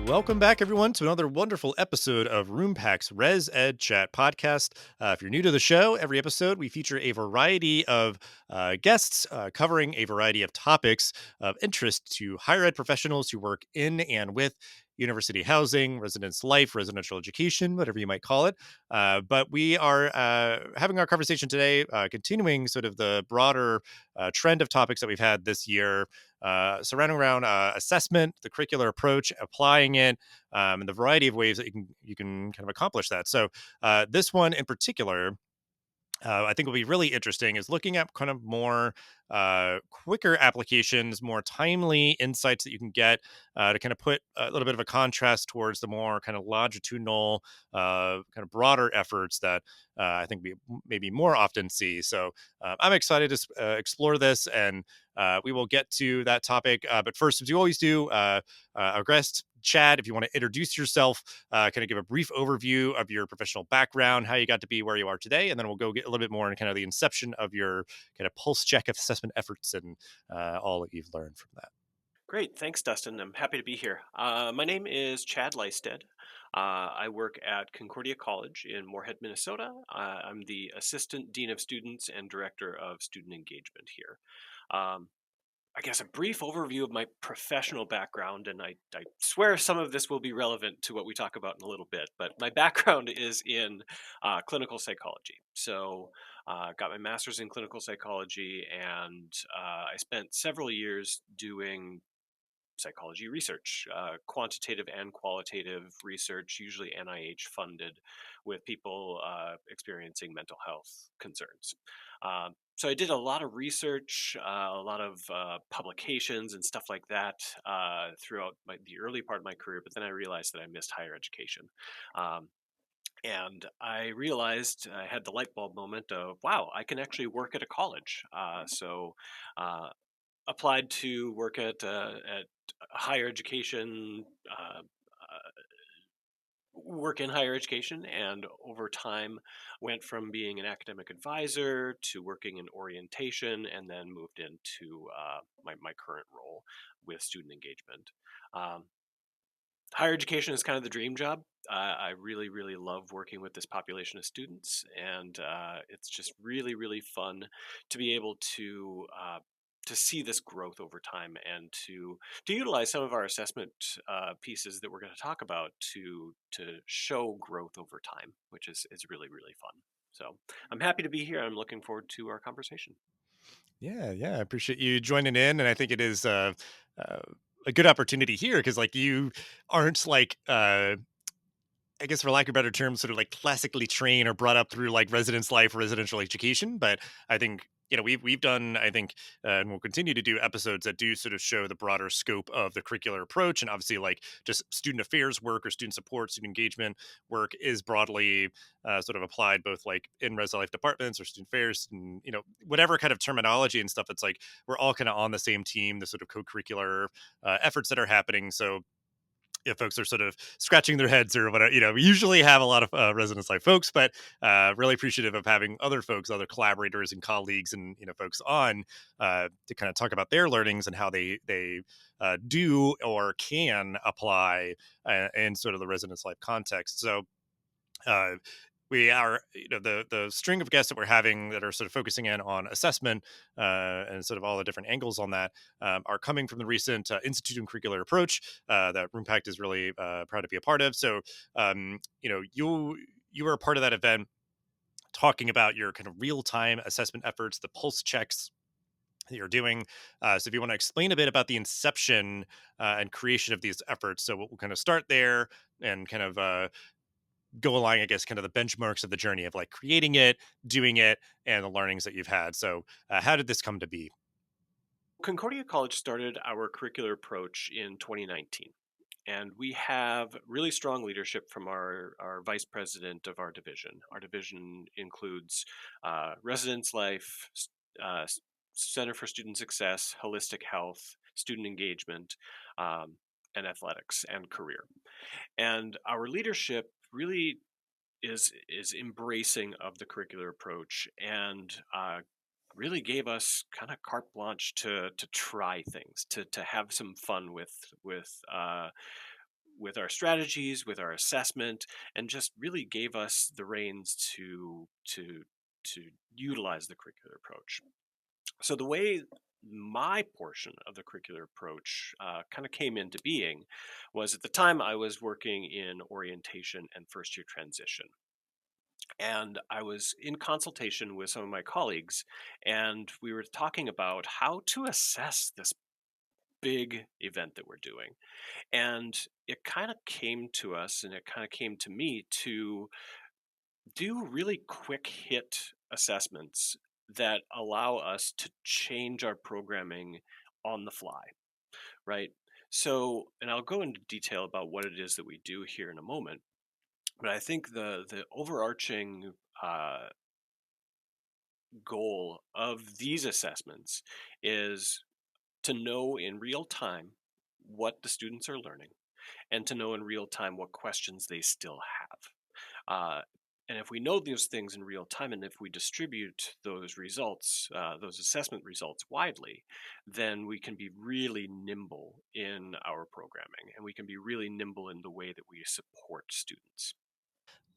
Welcome back, everyone, to another wonderful episode of Roompact's ResEdChat podcast. If you're new to the show, every episode we feature a variety of guests covering a variety of topics of interest to higher ed professionals who work in and with university housing, residence life, residential education, whatever you might call it. But we are having our conversation today, continuing sort of the broader trend of topics that we've had this year surrounding around assessment, the curricular approach, applying it, and the variety of ways that you can kind of accomplish that. So this one in particular, I think will be really interesting is looking at kind of more quicker applications, more timely insights that you can get to kind of put a little bit of a contrast towards the more kind of longitudinal, kind of broader efforts that I think we maybe more often see. So I'm excited to explore this, and we will get to that topic. But first, as you always do, our guest Chad, if you want to introduce yourself, kind of give a brief overview of your professional background, how you got to be where you are today, and then we'll go get a little bit more in kind of the inception of your kind of pulse check assessment efforts and all that you've learned from that. Great. Thanks, Dustin. I'm happy to be here. My name is Chad Lystad. I work at Concordia College in Moorhead, Minnesota. I'm the Assistant Dean of Students and Director of Student Engagement here. Um, I guess a brief overview of my professional background, and I swear some of this will be relevant to what we talk about in a little bit, but my background is in clinical psychology. So got my master's in clinical psychology, and I spent several years doing psychology research, quantitative and qualitative research, usually NIH funded, with people experiencing mental health concerns. So I did a lot of research, a lot of publications and stuff like that throughout the early part of my career, but then I realized that I missed higher education. Um, and I realized I had the light bulb moment of, wow, I can actually work at a college. So uh, applied to work at higher education, work in higher education, and over time went from being an academic advisor to working in orientation, and then moved into my current role with student engagement. Um, Higher education is kind of the dream job. I really, really love working with this population of students, and it's just really, really fun to be able to see this growth over time and to utilize some of our assessment pieces that we're going to talk about to show growth over time, which is really, really fun. So I'm happy to be here. I'm looking forward to our conversation. Yeah, I appreciate you joining in, and I think it is uh, a good opportunity here because like you aren't like I guess for lack of better terms, sort of like classically trained or brought up through like residence life, residential education. But I think we've done I think and we'll continue to do episodes that do sort of show the broader scope of the curricular approach, and obviously like just student affairs work or student support, student engagement work is broadly sort of applied both like in res life departments or student affairs, and whatever kind of terminology and stuff. It's like we're all kind of on the same team, the sort of co-curricular efforts that are happening. So if folks are sort of scratching their heads or whatever, we usually have a lot of residence life folks, but really appreciative of having other folks, other collaborators and colleagues, and folks on to kind of talk about their learnings and how they do or can apply in sort of the residence life context. So uh, we are the string of guests that we're having that are sort of focusing in on assessment and sort of all the different angles on that are coming from the recent institute and curricular approach that Roompact is really proud to be a part of. So you were a part of that event talking about your kind of real-time assessment efforts, the pulse checks that you're doing. So if you want to explain a bit about the inception and creation of these efforts, so we'll kind of start there and kind of go along, I guess, kind of the benchmarks of the journey of like creating it, doing it, and the learnings that you've had. So, how did this come to be? Concordia College started our curricular approach in 2019. And we have really strong leadership from our vice president of our division. Our division includes residence life, uh, Center for Student Success, holistic health, student engagement, um, and athletics and career. And our leadership really is embracing of the curricular approach and really gave us kind of carte blanche to try things, to have some fun with with our strategies, with our assessment, and just really gave us the reins to utilize the curricular approach. So the way my portion of the curricular approach kind of came into being was at the time I was working in orientation and first year transition. And I was in consultation with some of my colleagues, and we were talking about how to assess this big event that we're doing. And it kind of came to us and it kind of came to me to do really quick hit assessments that allow us to change our programming on the fly, right? So, and I'll go into detail about what it is that we do here in a moment. But I think the overarching goal of these assessments is to know in real time what the students are learning and to know in real time what questions they still have. Uh, and if we know those things in real time and if we distribute those results, those assessment results widely, then we can be really nimble in our programming and we can be really nimble in the way that we support students.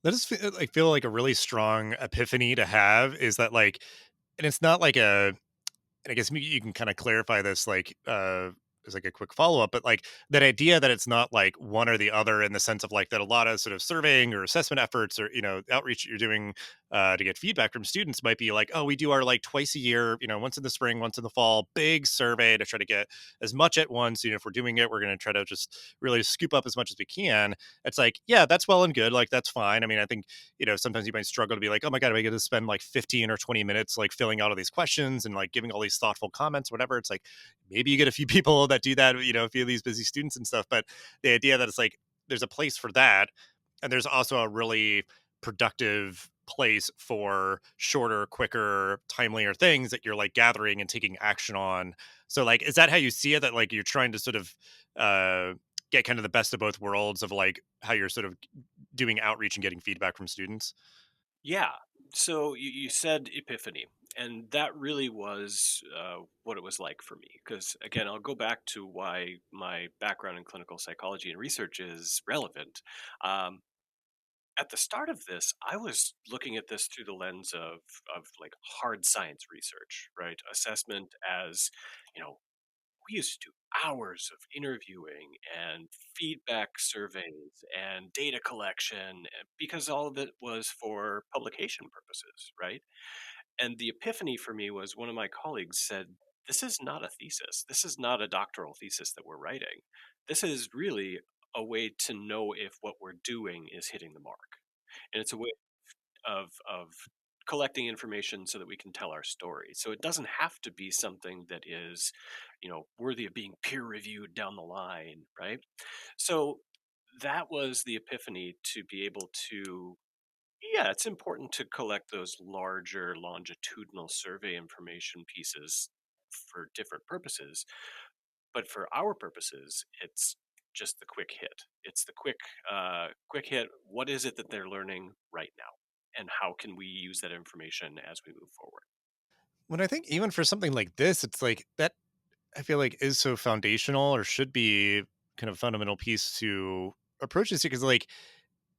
That just feel like a really strong epiphany to have is that like, and it's not like a, and I guess maybe you can kind of clarify this like as like a quick follow-up, but like that idea that it's not like one or the other in the sense of like that a lot of sort of surveying or assessment efforts or outreach that you're doing to get feedback from students might be like, oh, we do our like twice a year, once in the spring, once in the fall, big survey to try to get as much at once. If we're doing it, we're going to try to just really scoop up as much as we can. It's like, yeah, that's well and good, like that's fine. I mean, I think sometimes you might struggle to be like, oh my God, am I going to spend like 15 or 20 minutes like filling out all these questions and like giving all these thoughtful comments, whatever. It's like maybe you get a few people that do that, a few of these busy students and stuff. But the idea that it's like there's a place for that. And there's also a really productive place for shorter, quicker, timelier things that you're like gathering and taking action on. So like, is that how you see it? That like you're trying to sort of get kind of the best of both worlds of like how you're sort of doing outreach and getting feedback from students? Yeah. So you said epiphany, and that really was what it was like for me. Because again, I'll go back to why my background in clinical psychology and research is relevant. Um, at the start of this, I was looking at this through the lens of like hard science research, right? Assessment as, you know, we used to do hours of interviewing and feedback surveys and data collection because all of it was for publication purposes, right? And the epiphany for me was one of my colleagues said, this is not a thesis. This is not a doctoral thesis that we're writing. This is really a way to know if what we're doing is hitting the mark. And it's a way of collecting information so that we can tell our story. So it doesn't have to be something that is, worthy of being peer reviewed down the line, right? So that was the epiphany to be able to, yeah, it's important to collect those larger longitudinal survey information pieces for different purposes. But for our purposes, it's just the quick hit. It's the quick hit. What is it that they're learning right now? And how can we use that information as we move forward? When I think even for something like this, it's like that I feel like is so foundational or should be kind of fundamental piece to approach this because like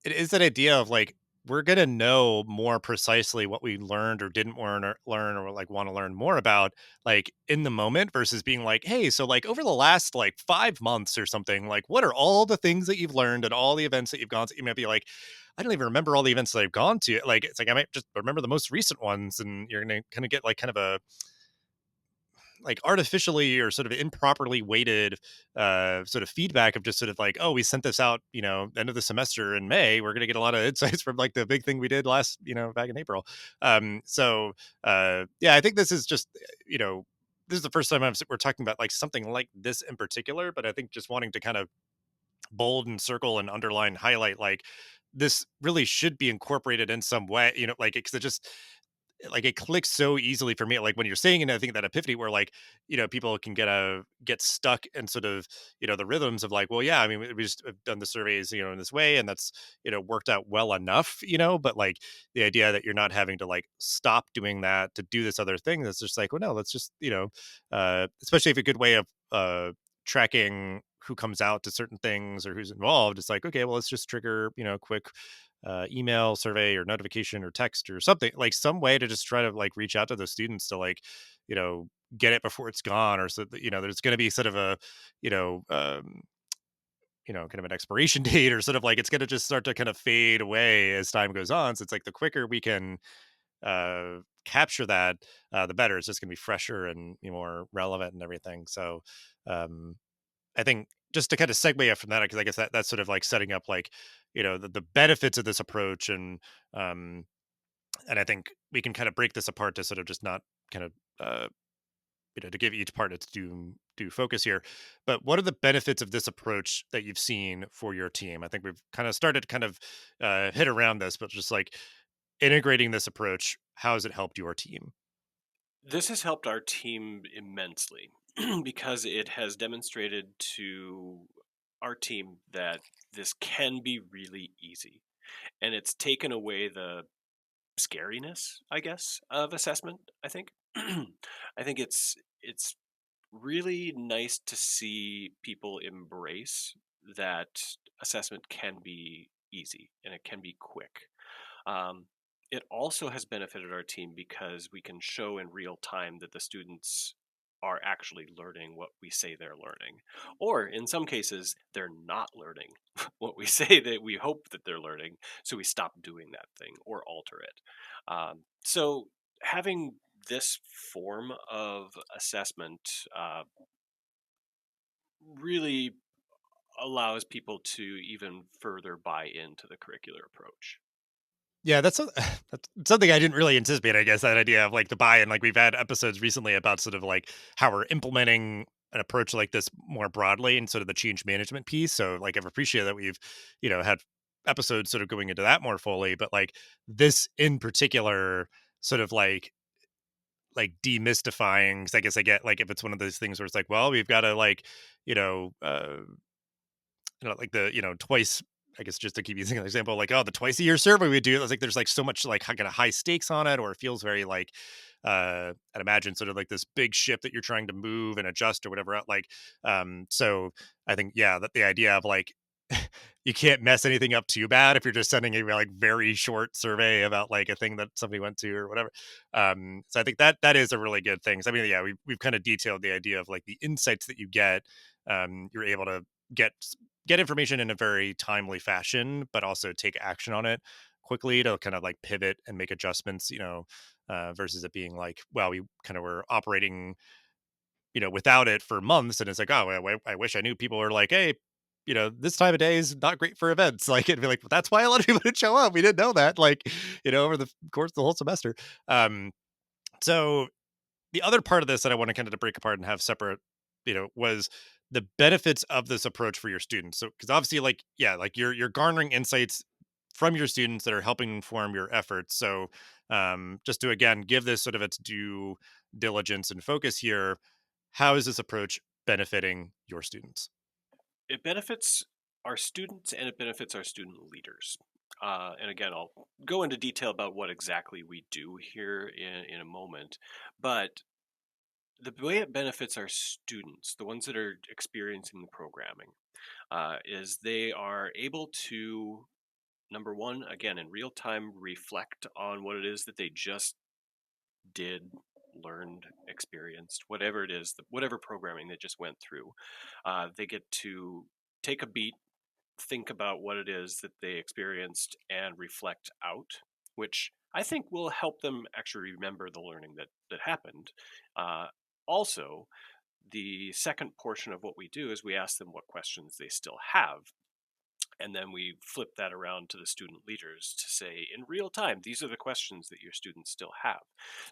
it is that idea of like we're gonna know more precisely what we learned or didn't learn or like want to learn more about like in the moment versus being like, hey, so like over the last like 5 months or something, like what are all the things that you've learned and all the events that you've gone to? You might be like, I don't even remember all the events that I've gone to. Like it's like I might just remember the most recent ones, and you're gonna kind of get like kind of a like artificially or sort of improperly weighted sort of feedback of just sort of like, oh, we sent this out, end of the semester in May, we're going to get a lot of insights from like the big thing we did last, back in April. Yeah, I think this is just this is the first time we're talking about like something like this in particular, but I think just wanting to kind of bold and circle and underline highlight like this really should be incorporated in some way, like because it just like it clicks so easily for me. Like when you're saying, and I think that epiphany where like, people can get stuck in sort of, the rhythms of like, well, yeah, I mean, we just have done the surveys, in this way, and that's, worked out well enough, but like the idea that you're not having to like stop doing that to do this other thing that's just like, well, no, let's just, especially if a good way of tracking who comes out to certain things or who's involved. It's like, okay, well, let's just trigger, quick email, survey, or notification, or text, or something, like some way to just try to like reach out to the students to like, you know, get it before it's gone, or so that there's going to be sort of a, you know, um, kind of an expiration date, or sort of like it's going to just start to kind of fade away as time goes on. So it's like the quicker we can capture that, the better. It's just going to be fresher and more relevant and everything. So um, I think just to kind of segue up from that, because I guess that's sort of like setting up like the benefits of this approach, um, and I think we can kind of break this apart to sort of just not kind of to give each part its due focus here. But what are the benefits of this approach that you've seen for your team? I think we've kind of started to kind of hit around this, but just like integrating this approach, how has it helped your team? This has helped our team immensely because it has demonstrated to our team that this can be really easy. And it's taken away the scariness, I guess, of assessment, I think. I think it's really nice to see people embrace that assessment can be easy and it can be quick. Um, it also has benefited our team because we can show in real time that the students are actually learning what we say they're learning. Or in some cases, they're not learning what we say that we hope that they're learning. So we stop doing that thing or alter it. So having this form of assessment really allows people to even further buy into the curricular approach. Yeah, that's something I didn't really anticipate, I guess, that idea of like the buy-in. Like we've had episodes recently about sort of like how we're implementing an approach like this more broadly and sort of the change management piece. So like I've appreciated that we've, had episodes sort of going into that more fully, but like this in particular sort of like demystifying, because I guess I get like if it's one of those things where it's like, well, we've got to like, you know, uh like the twice, I guess, just to keep using an example, like, oh, the twice a year survey we do, it's like there's like so much like kind of high stakes on it, or it feels very like I'd imagine sort of like this big ship that you're trying to move and adjust or whatever, like so I think, yeah, that the idea of like you can't mess anything up too bad if you're just sending a like very short survey about like a thing that somebody went to or whatever. So I think that is a really good thing. So, I mean, yeah, we've kind of detailed the idea of like the insights that you get. You're able to get get information in a very timely fashion, but also take action on it quickly to kind of like pivot and make adjustments, versus it being like, well, we kind of were operating, without it for months. And it's like, oh, I wish I knew people were like, hey, this time of day is not great for events. Like, it'd be like, that's why a lot of people didn't show up. We didn't know that, like, over the course of the whole semester. So the other part of this that I want to kind of to break apart and have separate, was the benefits of this approach for your students. So, because obviously, like, yeah, like you're garnering insights from your students that are helping inform your efforts. So, just to again give this sort of its due diligence and focus here, how is this approach benefiting your students? It benefits our students and it benefits our student leaders. And again, I'll go into detail about what exactly we do here in a moment. But the way it benefits our students, the ones that are experiencing the programming, is they are able to, number one, again, in real time, reflect on what it is that they just did, learned, experienced, whatever it is, whatever programming they just went through. They get to take a beat, think about what it is that they experienced, and reflect out, which I think will help them actually remember the learning that happened. Uh, Also, the second portion of what we do is we ask them what questions they still have, and then we flip that around to the student leaders to say in real time, these are the questions that your students still have,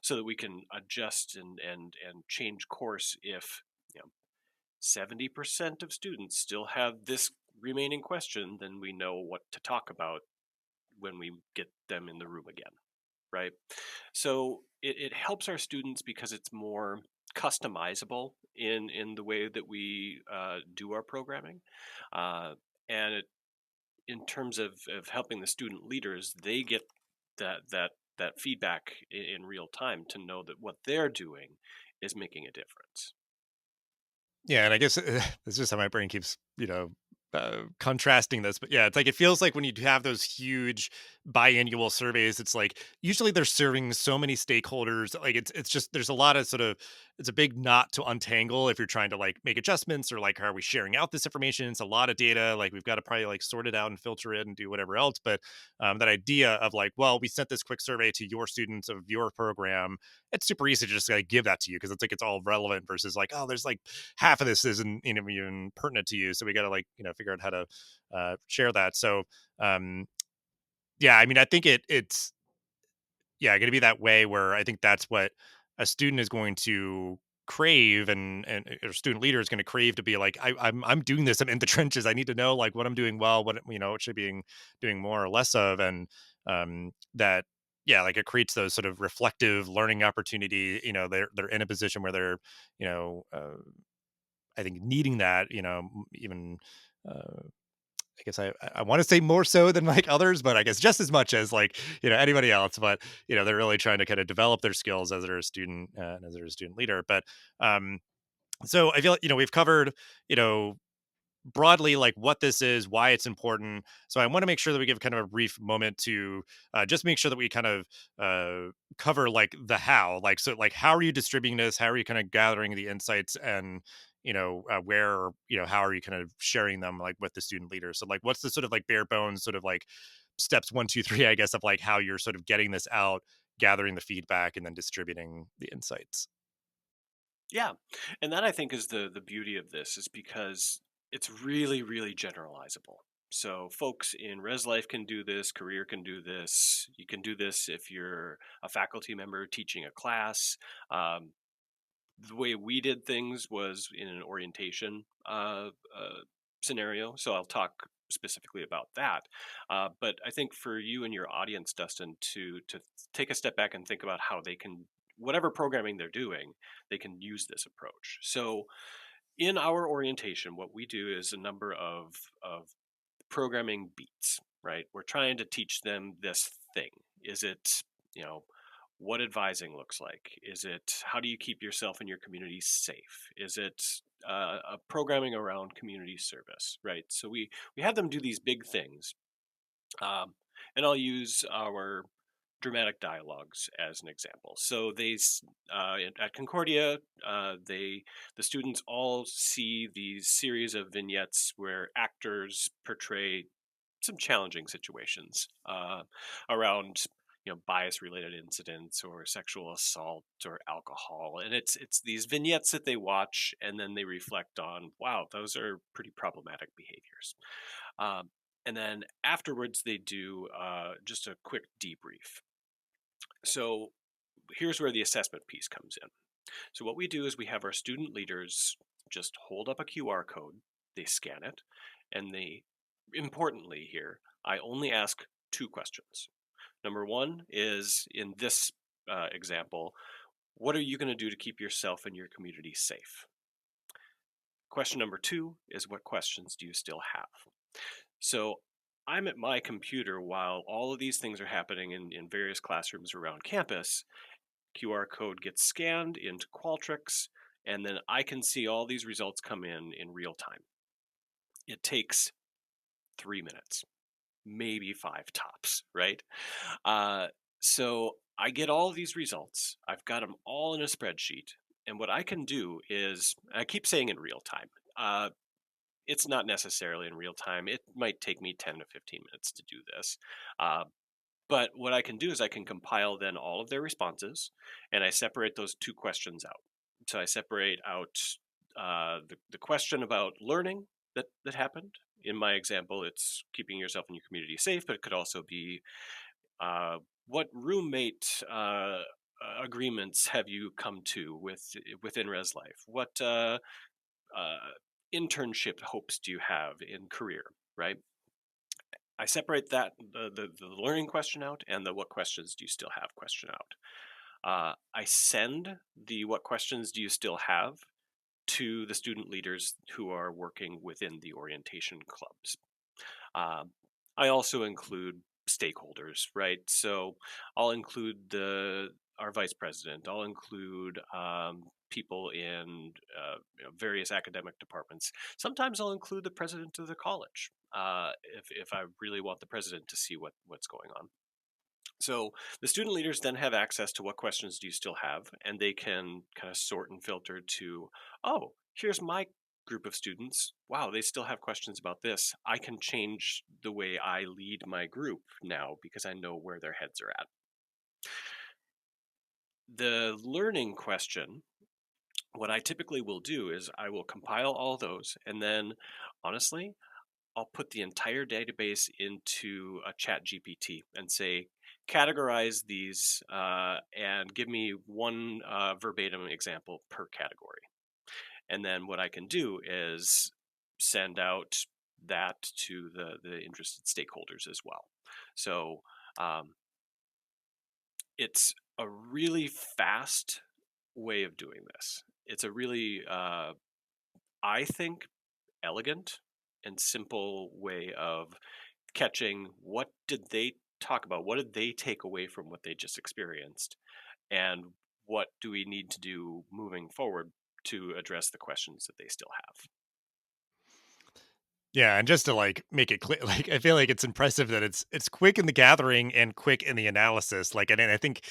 so that we can adjust and change course if 70% of students still have this remaining question. Then we know what to talk about when we get them in the room again, right? So it helps our students because it's more customizable in the way that we do our programming, and in terms of helping the student leaders, they get that feedback in real time to know that what they're doing is making a difference. Yeah, and I guess it's just how my brain keeps, contrasting this. But yeah, it's like it feels like when you have those huge biannual surveys, it's like usually they're serving so many stakeholders. Like it's just there's a lot of sort of it's a big knot to untangle if you're trying to like make adjustments or like how are we sharing out this information? It's a lot of data. Like we've got to probably like sort it out and filter it and do whatever else. But that idea of like, well, we sent this quick survey to your students of your program, it's super easy to just like give that to you because it's like it's all relevant versus like, oh, there's like half of this isn't even pertinent to you, so we got to like figure out how to share that. So yeah, I mean, I think it's yeah going to be that way where I think that's what a student is going to crave and or student leader is going to crave to be like I'm doing this, I'm in the trenches, I need to know like what I'm doing well, what what should be doing more or less of. And that yeah, like it creates those sort of reflective learning opportunity. They're in a position where they're you know uh, I think needing that, even uh, I guess I want to say more so than like others, but I guess just as much as like anybody else. But they're really trying to kind of develop their skills as they're a student and as they're a student leader. But um, so I feel we've covered broadly like what this is, why it's important. So I want to make sure that we give kind of a brief moment to just make sure that we kind of cover like the how, like so like how are you distributing this? How are you kind of gathering the insights and where how are you kind of sharing them like with the student leaders? So like what's the sort of like bare bones sort of like steps one, two, three, I guess, of like how you're sort of getting this out, gathering the feedback, and then distributing the insights. Yeah, and that I think is the beauty of this is because it's really really generalizable. So folks in res life can do this, career can do this. You can do this if you're a faculty member teaching a class. Um, the way we did things was in an orientation scenario. So I'll talk specifically about that. But I think for you and your audience, Dustin, to take a step back and think about how they can whatever programming they're doing, they can use this approach. So in our orientation, what we do is a number of programming beats, right? We're trying to teach them this thing. Is it, you know, what advising looks like? Is it how do you keep yourself and your community safe? Is it a programming around community service, right? So we have them do these big things, um, and I'll use our dramatic dialogues as an example. So at Concordia, the students all see these series of vignettes where actors portray some challenging situations around bias related incidents or sexual assault or alcohol, and it's these vignettes that they watch and then they reflect on, wow, those are pretty problematic behaviors. um, and then afterwards they do just a quick debrief. So here's where the assessment piece comes in. So what we do is we have our student leaders just hold up a QR code, they scan it, and they, importantly here, I only ask two questions. Number one is, in this example, what are you going to do to keep yourself and your community safe? Question number two is, what questions do you still have? So I'm at my computer while all of these things are happening in various classrooms around campus. QR code gets scanned into Qualtrics, and then I can see all these results come in real time. It takes 3 minutes, maybe five tops, right? Uh, so I get all of these results. I've got them all in a spreadsheet. And what I can do is, I keep saying in real time. It's not necessarily in real time. It might take me 10 to 15 minutes to do this. Uh, But what I can do is I can compile then all of their responses, and I separate those two questions out. So I separate out the question about learning that happened. In my example, it's keeping yourself and your community safe, but it could also be uh, what roommate agreements have you come to within Res Life? What uh, internship hopes do you have in career, right? I separate that the learning question out and the what questions do you still have question out. I send the what questions do you still have to the student leaders who are working within the orientation clubs. Um, I also include stakeholders, right? So I'll include the our vice president. I'll include people in various academic departments. Sometimes I'll include the president of the college if I really want the president to see what's going on. So the student leaders then have access to what questions do you still have, and they can kind of sort and filter to, oh, here's my group of students. Wow, they still have questions about this. I can change the way I lead my group now because I know where their heads are at. The learning question, what I typically will do is I will compile all those, and then honestly, I'll put the entire database into a chat GPT and say, categorize these and give me one verbatim example per category. And then what I can do is send out that to the interested stakeholders as well. So um, it's a really fast way of doing this. It's a really, I think, elegant and simple way of catching what did they talk about, what did they take away from what they just experienced, and what do we need to do moving forward to address the questions that they still have. Yeah, and just to like make it clear, like I feel like it's impressive that it's quick in the gathering and quick in the analysis. Like, and I think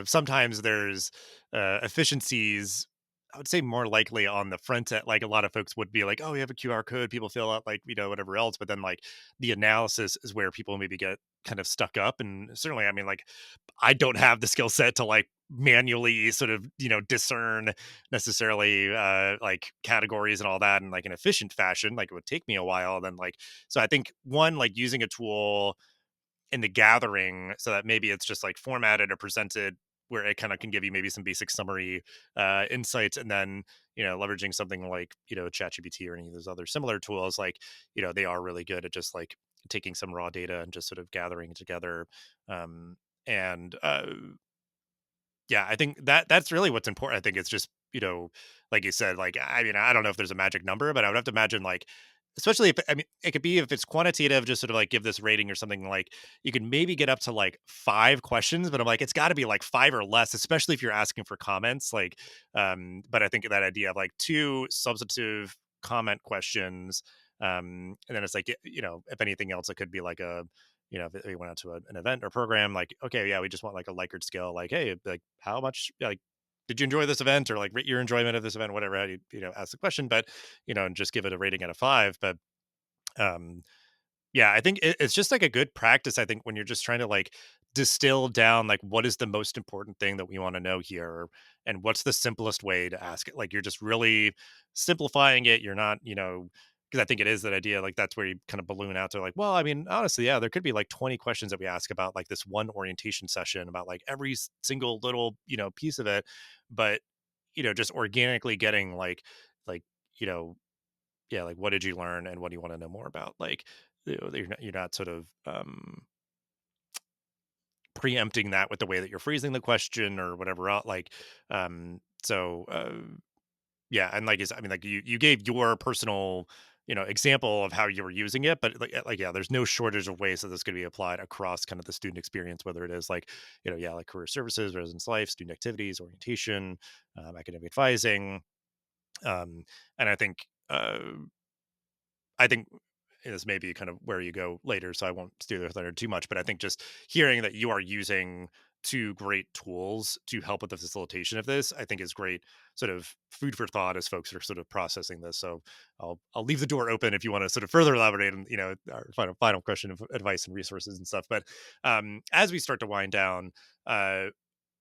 sometimes there's efficiencies. I would say more likely on the front end. Like a lot of folks would be like, "Oh, we have a QR code. People fill out like whatever else." But then like the analysis is where people maybe get kind of stuck up. And certainly, I mean, like I don't have the skill set to like manually sort of discern necessarily like categories and all that in like an efficient fashion. Like it would take me a while. Then like so I think one, like using a tool in the gathering so that maybe it's just like formatted or presented where it kind of can give you maybe some basic summary insights, and then leveraging something like ChatGPT or any of those other similar tools, like they are really good at just like taking some raw data and just sort of gathering it together. um, and Yeah, I think that's really what's important. I think it's just, like you said, like, I mean, I don't know if there's a magic number, but I would have to imagine, like, especially if, I mean, it could be if it's quantitative, just sort of like give this rating or something, like, you can maybe get up to like 5 questions, but I'm like, it's got to be like 5 or less, especially if you're asking for comments. Like, but I think that idea of like 2 substantive comment questions, and then it's like, if anything else, it could be like if we went out to an event or program, like, okay, yeah, we just want like a Likert scale, like, hey, like, how much, like, did you enjoy this event, or like rate your enjoyment of this event, whatever, how do you ask the question, but, and just give it a rating out of 5. But, um, yeah, I think it's just like a good practice. I think when you're just trying to like distill down, like, what is the most important thing that we want to know here, and what's the simplest way to ask it. Like, you're just really simplifying it. You're not, because I think it is that idea. Like, that's where you kind of balloon out to like, well, I mean, honestly, yeah, there could be like 20 questions that we ask about like this one orientation session about like every single little, piece of it. But, just organically getting like, you know, yeah, like, what did you learn and what do you want to know more about? Like, you're not sort of preempting that with the way that you're phrasing the question or whatever else. Like, yeah, and like, I mean, like you gave your personal example of how you were using it, but like yeah, there's no shortage of ways that this could be applied across kind of the student experience, whether it is like yeah, like career services, residence life, student activities, orientation, academic advising, um, and I think this may be kind of where you go later, so I won't steal their thunder too much. But I think just hearing that you are using 2 great tools to help with the facilitation of this, I think is great sort of food for thought as folks are sort of processing this. So I'll leave the door open if you want to sort of further elaborate on our final question of advice and resources and stuff. But as we start to wind down,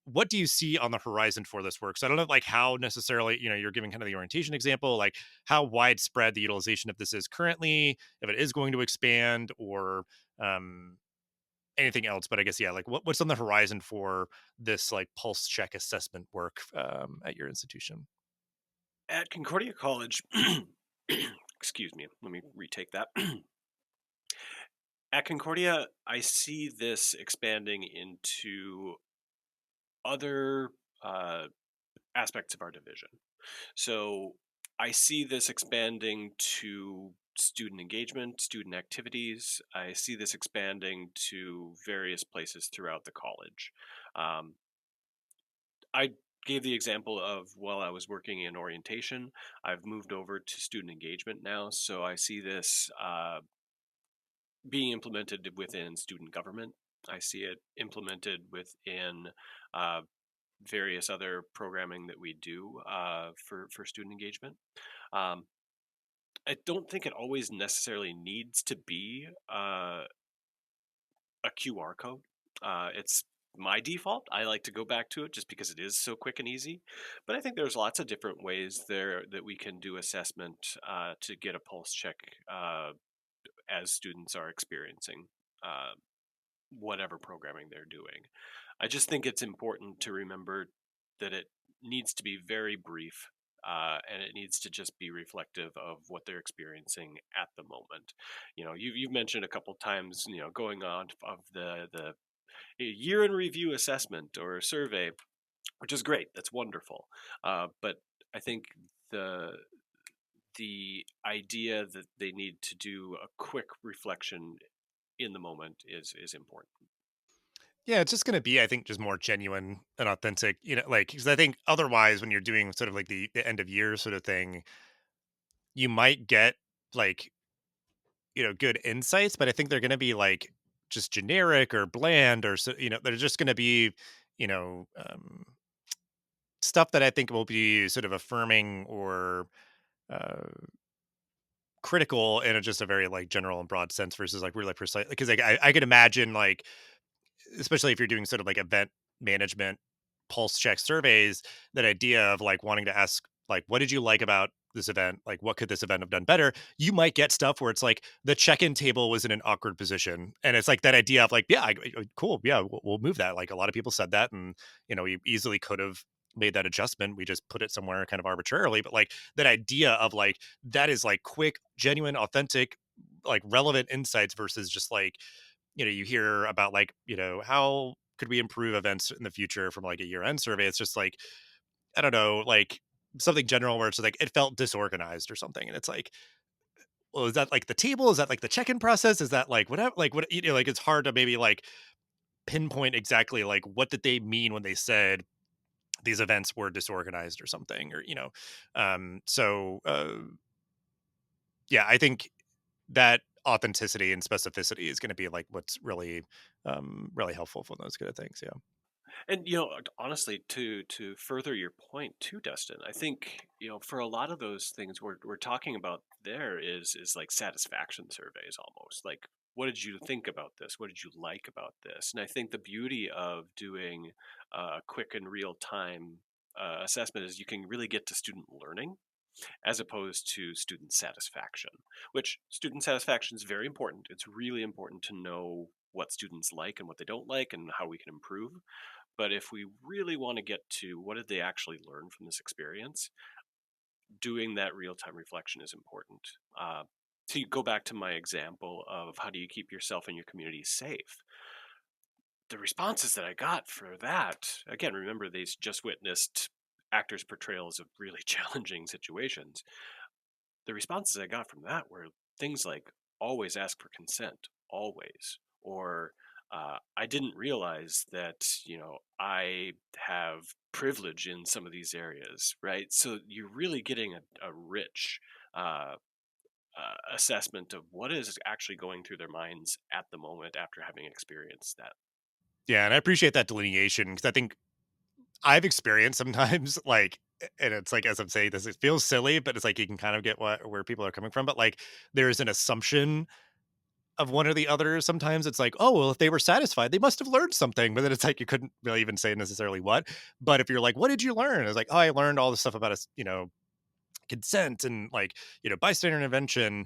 what do you see on the horizon for this work? So I don't know, like, how necessarily, you're giving kind of the orientation example, like how widespread the utilization of this is currently, if it is going to expand, or um, anything else. But I guess, yeah, like what's on the horizon for this like pulse check assessment work at your institution? At Concordia College, excuse me, let me retake that. At Concordia, I see this expanding into other uh, aspects of our division. So I see this expanding to student engagement, student activities. I see this expanding to various places throughout the college. Um, I gave the example of while I was working in orientation, I've moved over to student engagement now. So I see this being implemented within student government. I see it implemented within uh, various other programming that we do for student engagement. Um, I don't think it always necessarily needs to be a QR code. It's my default. I like to go back to it just because it is so quick and easy. But I think there's lots of different ways there that we can do assessment to get a pulse check as students are experiencing uh, whatever programming they're doing. I just think it's important to remember that it needs to be very brief. And it needs to just be reflective of what they're experiencing at the moment. You've mentioned a couple times, going on of the year in review assessment or survey, which is great. That's wonderful. But I think the the idea that they need to do a quick reflection in the moment is important. Yeah, it's just gonna be, I think, just more genuine and authentic, like because I think otherwise, when you're doing sort of like the end of year sort of thing, you might get like good insights, but I think they're gonna be like just generic or bland or so, they're just gonna be, you know, um, stuff that I think will be sort of affirming or uh critical in just a very like general and broad sense versus like really precise because like I could imagine like especially if you're doing sort of like event management pulse check surveys, that idea of like wanting to ask like what did you like about this event, like what could this event have done better, you might get stuff where it's like the check-in table was in an awkward position and it's like that idea of like yeah cool yeah we'll move that, like a lot of people said that and we easily could have made that adjustment, we just put it somewhere kind of arbitrarily, but like that idea of like that is like quick genuine authentic like relevant insights versus just like you hear about like, how could we improve events in the future from like a year end survey? It's just like, I don't know, like something general where it's like it felt disorganized or something. And it's like, well, is that like the table? Is that like the check-in process? Is that like whatever? Like what like it's hard to maybe like pinpoint exactly like what did they mean when they said these events were disorganized or something, or yeah, I think that authenticity and specificity is going to be like what's really really helpful for those kind of things, yeah. And honestly, to further your point too, Dustin, I think for a lot of those things we're talking about there is like satisfaction surveys almost. Like, what did you think about this? What did you like about this? And I think the beauty of doing a quick and real time assessment is you can really get to student learning as opposed to student satisfaction. Which student satisfaction is very important. It's really important to know what students like and what they don't like and how we can improve. But if we really want to get to what did they actually learn from this experience, doing that real time reflection is important. To go back to my example of how do you keep yourself and your community safe, the responses that I got for that, again, remember these just witnessed actors' portrayals of really challenging situations. The responses I got from that were things like always ask for consent, always, or I didn't realize that I have privilege in some of these areas, right? So you're really getting a rich uh, assessment of what is actually going through their minds at the moment after having experienced that. Yeah, and I appreciate that delineation because I think I've experienced sometimes like and it's like as I'm saying this, it feels silly, but it's like you can kind of get where people are coming from. But like there's an assumption of one or the other. Sometimes it's like, oh well, if they were satisfied, they must have learned something. But then it's like you couldn't really even say necessarily what. But if you're like, what did you learn? It's like, oh, I learned all this stuff about us, consent and like, bystander intervention,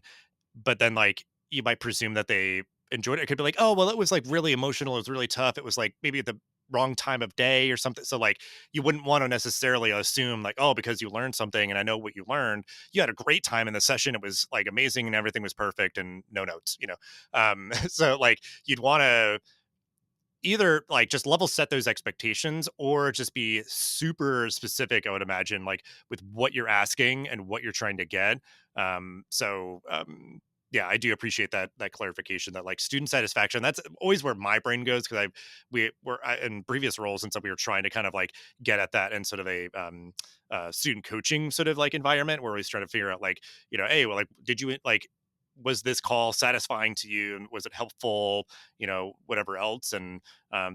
but then like you might presume that they enjoyed it. It could be like, oh well, it was like really emotional, it was really tough, it was like maybe at the wrong time of day or something. So like you wouldn't want to necessarily assume like, oh, because you learned something and I know what you learned, you had a great time in the session, it was like amazing and everything was perfect and no notes. So like you'd want to either like just level set those expectations or just be super specific, I would imagine, like with what you're asking and what you're trying to get. Yeah, I do appreciate that clarification that like student satisfaction. That's always where my brain goes because we were in previous roles and so we were trying to kind of like get at that in sort of a student coaching sort of like environment where we was trying to figure out like hey, well, like did you like was this call satisfying to you and was it helpful, whatever else and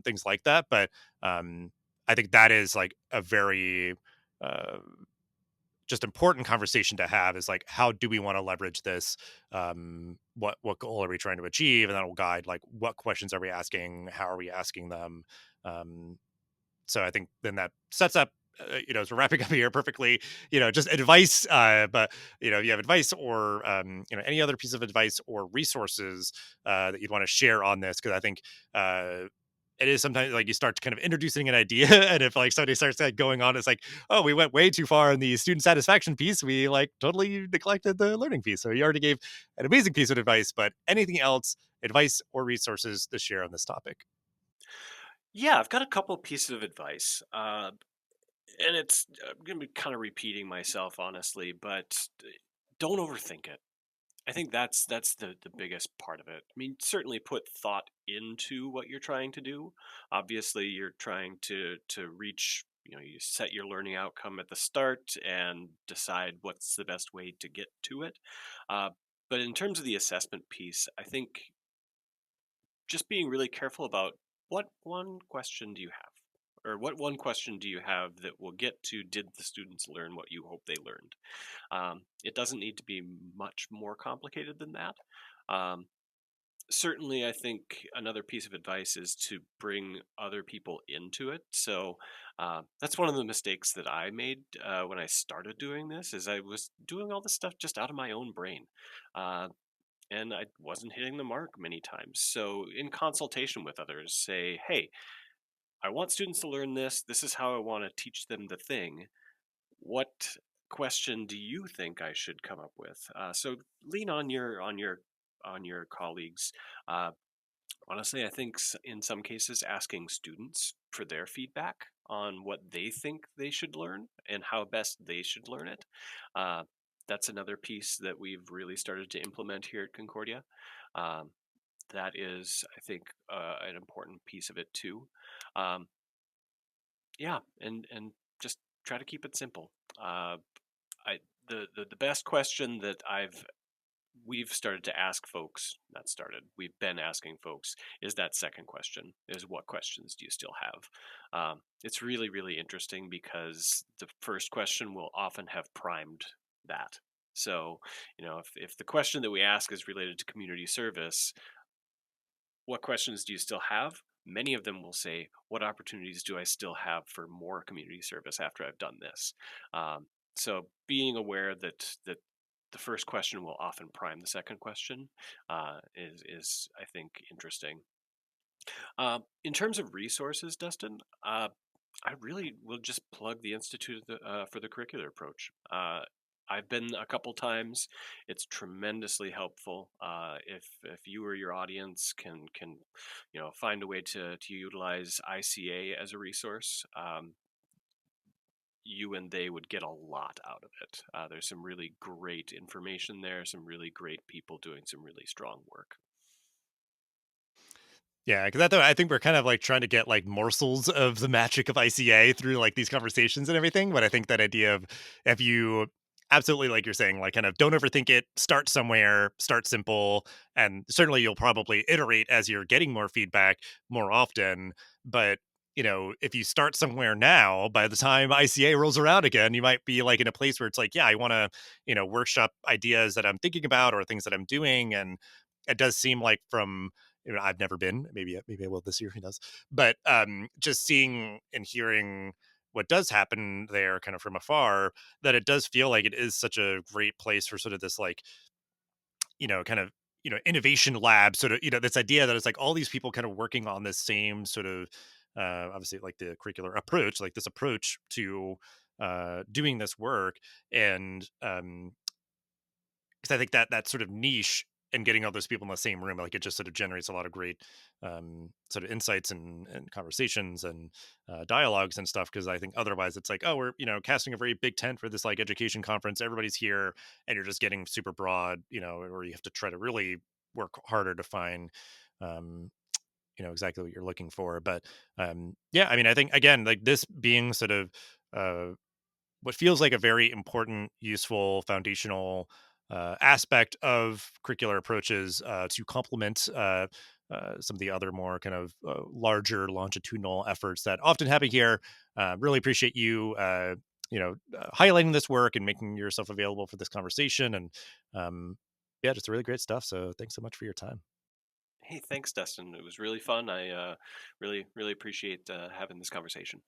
things like that. But I think that is like a very uh, just important conversation to have is like how do we want to leverage this, what goal are we trying to achieve, and that will guide like what questions are we asking, how are we asking them. Um, so I think then that sets up, as we're wrapping up here perfectly, just advice. But if you have advice or any other piece of advice or resources that you'd want to share on this, because I think it is sometimes like you start kind of introducing an idea, and if like somebody starts like going on, it's like, oh, we went way too far in the student satisfaction piece. We like totally neglected the learning piece. So you already gave an amazing piece of advice, but anything else, advice or resources to share on this topic? Yeah, I've got a couple pieces of advice, and it's I'm going to be kind of repeating myself, honestly, but don't overthink it. I think that's the biggest part of it. I mean, certainly put thought into what you're trying to do. Obviously, you're trying to reach, you set your learning outcome at the start and decide what's the best way to get to it. Uh, but in terms of the assessment piece, I think just being really careful about what one question do you have? Or what one question do you have that will get to did the students learn what you hope they learned? It doesn't need to be much more complicated than that. Um, Certainly, I think another piece of advice is to bring other people into it. So that's one of the mistakes that I made when I started doing this. Is I was doing all this stuff just out of my own brain. Uh, and I wasn't hitting the mark many times. So, in consultation with others, say, hey, I want students to learn this. This is how I want to teach them the thing. What question do you think I should come up with? So lean on your colleagues. Uh, Honestly, I think in some cases asking students for their feedback on what they think they should learn and how best they should learn it. Uh, that's another piece that we've really started to implement here at Concordia. Um, that is, I think, an important piece of it too. Um, yeah, and just try to keep it simple. I the best question that we've started to ask folks, not started, we've been asking folks, is that second question, is what questions do you still have? It's really, really interesting because the first question will often have primed that. So, if the question that we ask is related to community service, what questions do you still have? Many of them will say, what opportunities do I still have for more community service after I've done this? Um, so being aware that the first question will often prime the second question is I think interesting. In terms of resources, Dustin, I really will just plug the Institute for the Curricular Approach. I've been a couple times. It's tremendously helpful. If you or your audience can find a way to utilize ICA as a resource, you and they would get a lot out of it. There's some really great information there, some really great people doing some really strong work. Yeah, because I think we're kind of like trying to get like morsels of the magic of ICA through like these conversations and everything. But I think that idea of if you absolutely like you're saying, like kind of don't overthink it, start somewhere, start simple, and certainly you'll probably iterate as you're getting more feedback more often. But if you start somewhere now, by the time ICA rolls around again, you might be like in a place where it's like, yeah, I want to, workshop ideas that I'm thinking about or things that I'm doing. And it does seem like from I've never been. Maybe I will this year. Who knows? But just seeing and hearing what does happen there, kind of from afar, that it does feel like it is such a great place for sort of this like kind of innovation lab, sort of this idea that it's like all these people kind of working on this same sort of obviously like the curricular approach, like this approach to doing this work, and because I think that that sort of niche and getting all those people in the same room, like, it just sort of generates a lot of great sort of insights and conversations and dialogues and stuff. Because I think otherwise it's like, oh, we're casting a very big tent for this like education conference, everybody's here, and you're just getting super broad, or you have to try to really work harder to find um exactly what you're looking for. But yeah, I mean, I think again, like this being sort of uh what feels like a very important, useful, foundational aspect of curricular approaches to complement some of the other more kind of larger longitudinal efforts that often happen here. Really appreciate you, highlighting this work and making yourself available for this conversation. And yeah, just really great stuff. So thanks so much for your time. Hey, thanks, Dustin. It was really fun. I really, really appreciate having this conversation.